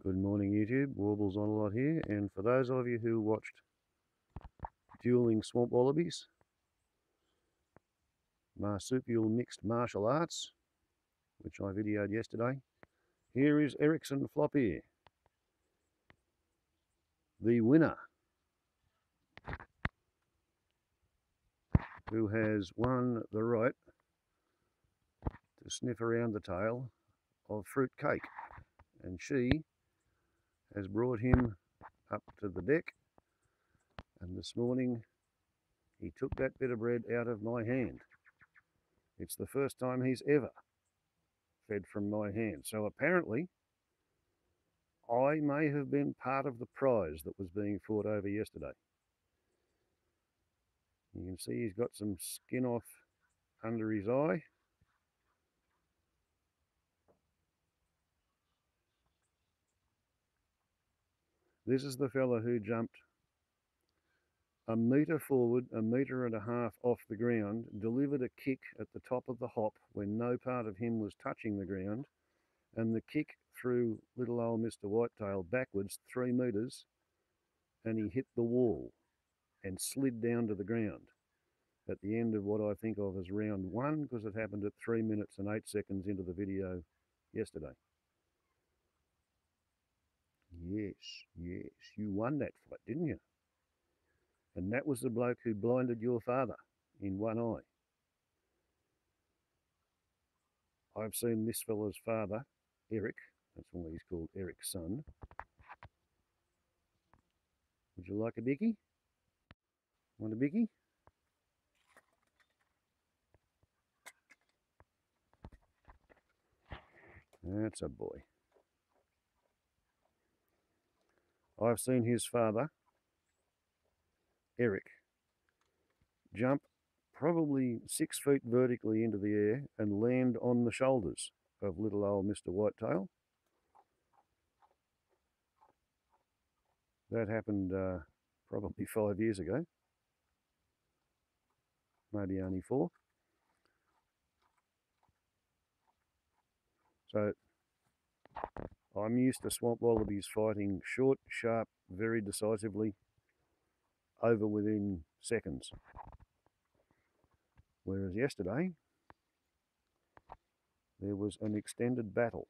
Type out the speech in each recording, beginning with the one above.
Good morning YouTube, Warbles on a lot here, and for those of you who watched Dueling Swamp Wallabies, Marsupial Mixed Martial Arts, which I videoed yesterday, here is Ericsson Floppy, the winner, who has won the right to sniff around the tail of fruit cake, and she has brought him up to the deck, and this morning he took that bit of bread out of my hand. It's the first time he's ever fed from my hand, so apparently I may have been part of the prize that was being fought over yesterday. You can see he's got some skin off under his eye. This is the fella who jumped a metre forward, 1.5 metres off the ground, delivered a kick at the top of the hop when no part of him was touching the ground, and the kick threw Little Old Mr Whitetail backwards 3 metres, and he hit the wall and slid down to the ground at the end of what I think of as round 1, because it happened at 3 minutes and 8 seconds into the video yesterday. Yes, you won that fight, didn't you? And that was the bloke who blinded your father in one eye. I've seen this fella's father, Eric, that's why he's called Ericsson. Would you like a bicky? Want a bicky? That's a boy. I've seen his father, Eric, jump probably 6 feet vertically into the air and land on the shoulders of Little Old Mr Whitetail. That happened probably 5 years ago, maybe only 4. So I'm used to swamp wallabies fighting short, sharp, very decisively, over within seconds. Whereas yesterday, there was an extended battle,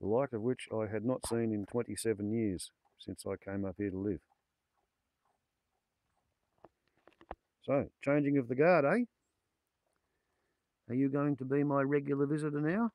the like of which I had not seen in 27 years since I came up here to live. So, changing of the guard, eh? Are you going to be my regular visitor now?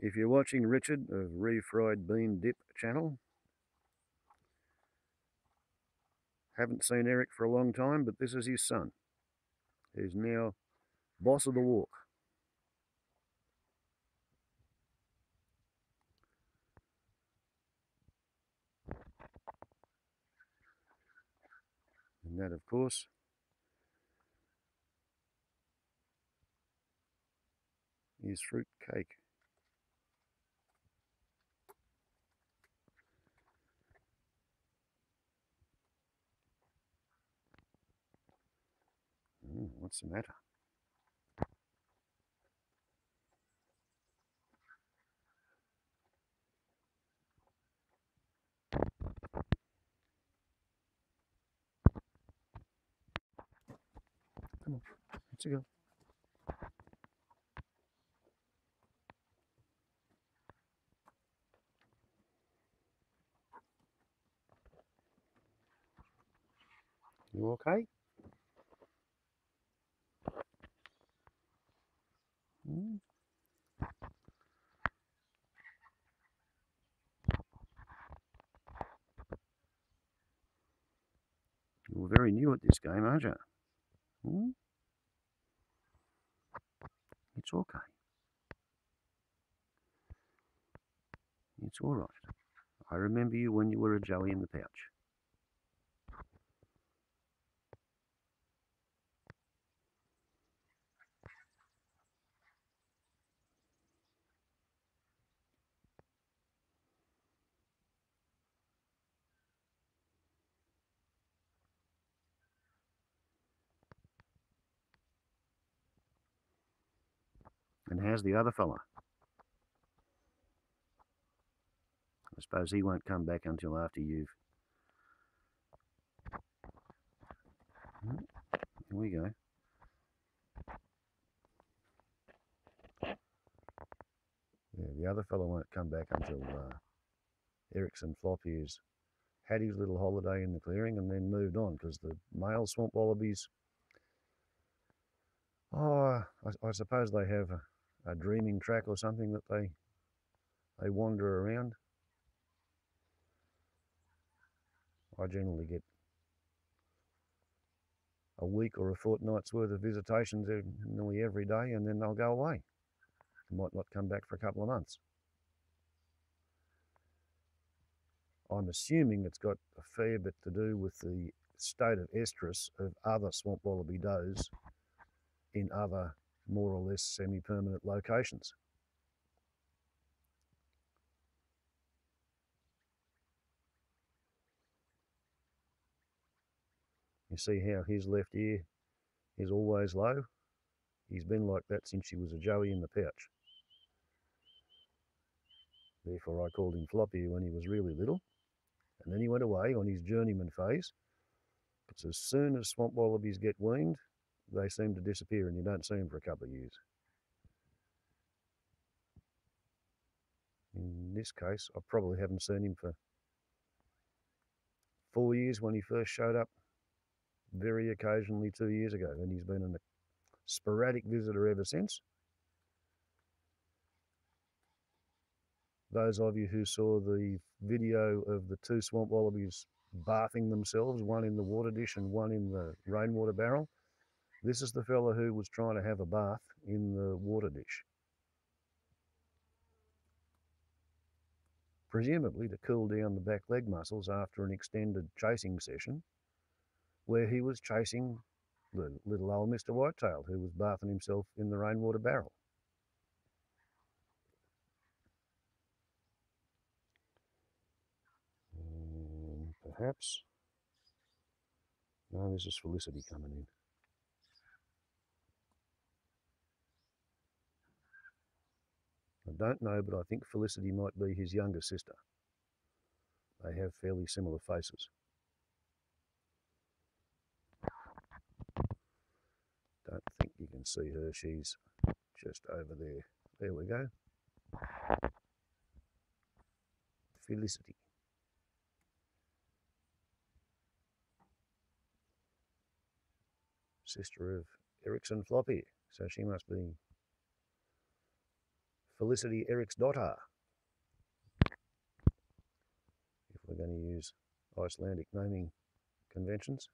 If you're watching Richard of Refried Bean Dip channel, haven't seen Eric for a long time, but this is his son. He's now boss of the walk. And that, of course, is fruit cake. What's the matter? Come on, let's go. You okay? You're very new at this game, aren't you? It's okay. It's all right. I remember you when you were a Joey in the pouch. And how's the other fella? I suppose he won't come back until after you've... Here we go. Yeah, the other fella won't come back until Ericsson Floppy has had his little holiday in the clearing and then moved on, because the male swamp wallabies, I suppose they have a dreaming track or something that they wander around. I generally get a week or a fortnight's worth of visitations nearly every day, and then they'll go away. They might not come back for a couple of months. I'm assuming it's got a fair bit to do with the state of estrus of other swamp wallaby does in other more or less semi-permanent locations. You see how his left ear is always low? He's been like that since he was a joey in the pouch. Therefore I called him Floppy when he was really little, and then he went away on his journeyman phase. But as soon as swamp wallabies get weaned, they seem to disappear and you don't see them for a couple of years. In this case, I probably haven't seen him for 4 years when he first showed up, very occasionally 2 years ago, and he's been a sporadic visitor ever since. Those of you who saw the video of the two swamp wallabies bathing themselves, one in the water dish and one in the rainwater barrel, this is the fella who was trying to have a bath in the water dish. Presumably to cool down the back leg muscles after an extended chasing session where he was chasing the little old Mr Whitetail, who was bathing himself in the rainwater barrel. Perhaps. No, this is Felicity coming in. I don't know, but I think Felicity might be his younger sister. They have fairly similar faces. Don't think you can see her, she's just over there. There we go. Felicity. Sister of Ericsson Floppy, so she must be Felicity Eric's daughter, if we're going to use Icelandic naming conventions.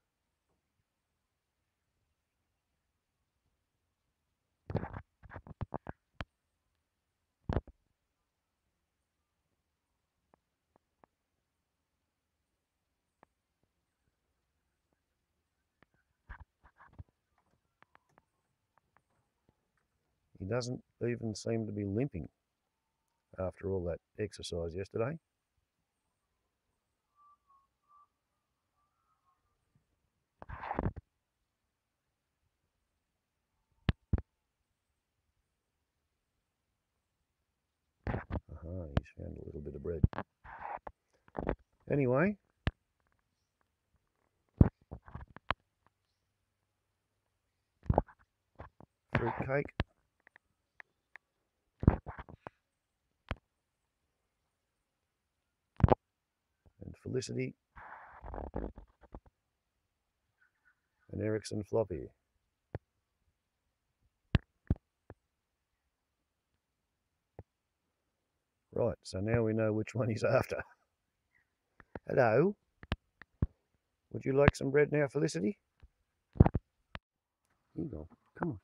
He doesn't even seem to be limping after all that exercise yesterday. Aha, he's found a little bit of bread. Anyway, fruit cake. And Felicity. And Ericsson Floppy. Right, so now we know which one he's after. Hello. Would you like some bread now, Felicity? Here you go. Come on.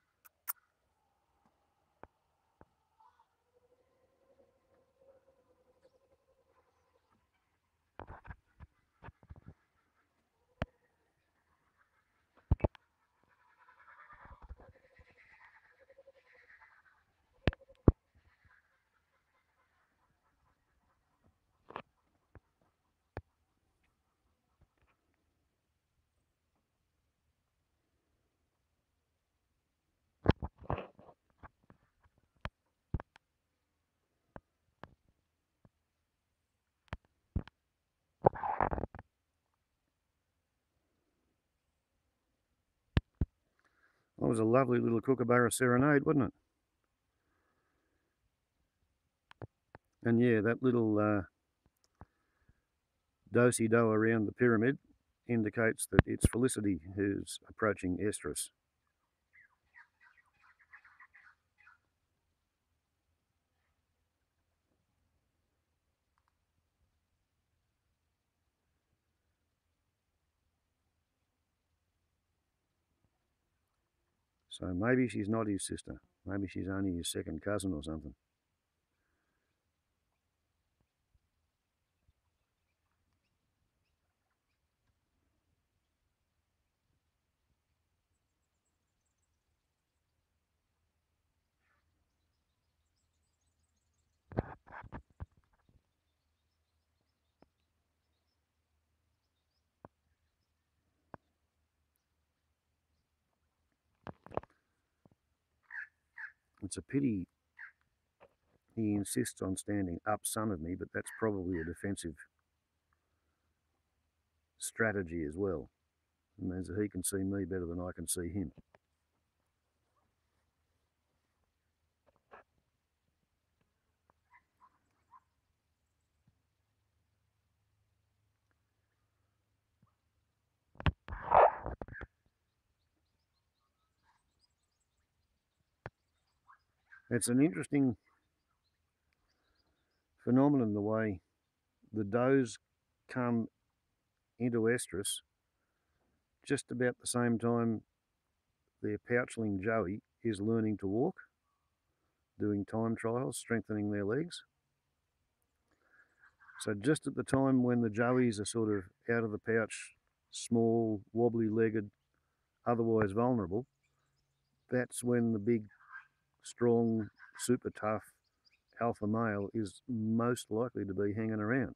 That was a lovely little kookaburra serenade, wasn't it? And yeah, that little do-si-do around the pyramid indicates that it's Felicity who's approaching estrus. So maybe she's not his sister. Maybe she's only his second cousin or something. It's a pity he insists on standing up some of me, but that's probably a defensive strategy as well. It means that he can see me better than I can see him. It's an interesting phenomenon, the way the does come into estrus just about the same time their pouchling joey is learning to walk, doing time trials, strengthening their legs. So just at the time when the joeys are sort of out of the pouch, small, wobbly-legged, otherwise vulnerable, that's when the big, strong, super tough alpha male is most likely to be hanging around.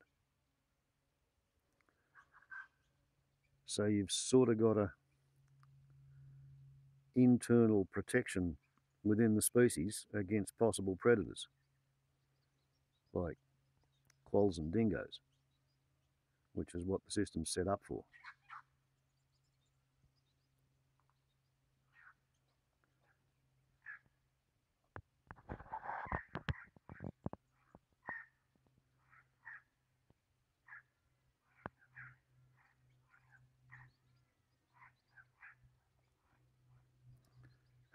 So you've sort of got a internal protection within the species against possible predators like quolls and dingoes, which is what the system's set up for.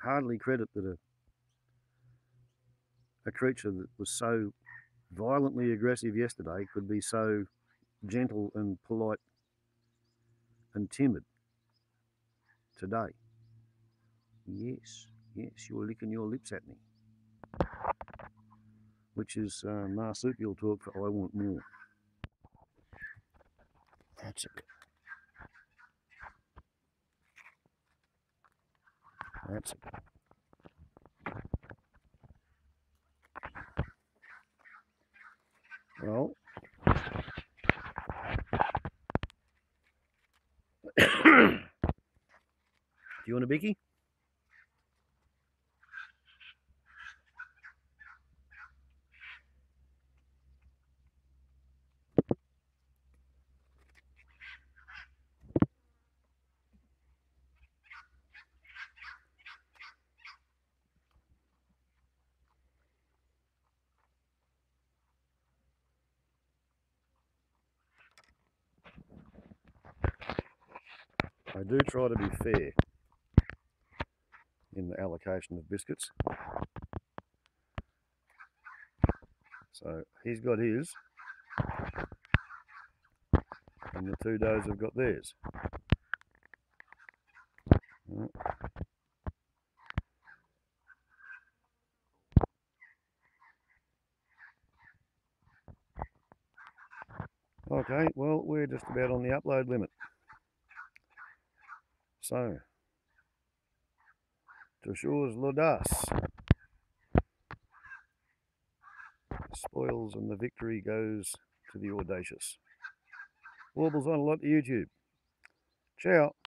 Hardly credit that a creature that was so violently aggressive yesterday could be so gentle and polite and timid today. Yes, you're licking your lips at me. Which is marsupial talk for I want more. That's it. That's it. Well, do you want a bicky? I do try to be fair in the allocation of biscuits. So he's got his, and the two does have got theirs. Okay, well, we're just about on the upload limit. So, Toujours l'audace. Spoils and the victory goes to the audacious. Warbles on a lot to YouTube. Ciao.